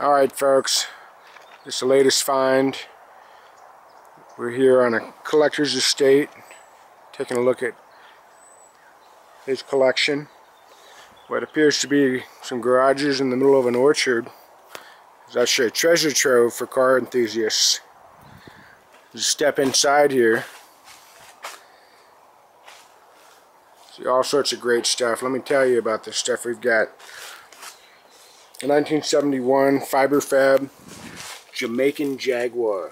Alright folks, this is the latest find. We're here on a collector's estate, taking a look at his collection. What appears to be some garages in the middle of an orchard. It's actually a treasure trove for car enthusiasts. Just step inside here. See all sorts of great stuff. Let me tell you about this stuff. We've got a 1971 FiberFab Jamaican Jaguar.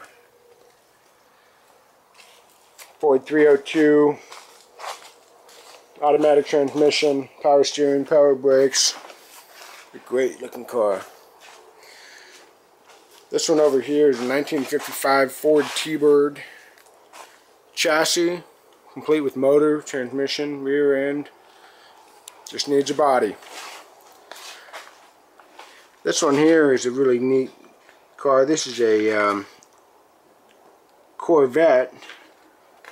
Ford 302, automatic transmission, power steering, power brakes. A great looking car. This one over here is a 1955 Ford T-Bird chassis, complete with motor, transmission, rear end. Just needs a body. This one here is a really neat car. This is a Corvette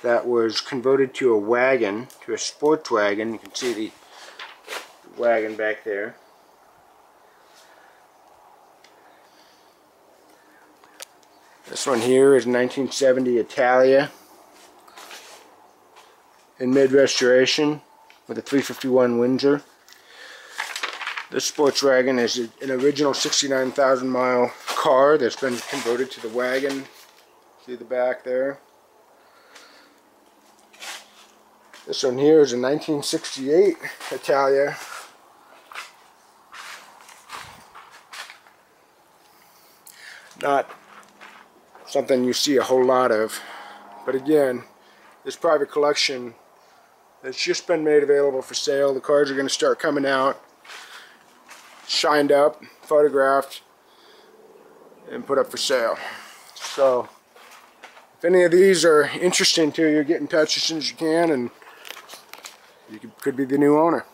that was converted to a wagon, to a Sportswagon. You can see the wagon back there. This one here is 1970 Italia in mid-restoration with a 351 Windsor. This Sportswagon is an original 69,000 mile car that's been converted to the wagon. See the back there? This one here is a 1968 Italia. Not something you see a whole lot of, but again, this private collection that's just been made available for sale. The cars are going to start coming out, shined up, photographed, and put up for sale. So if any of these are interesting to you, get in touch as soon as you can, and you could be the new owner.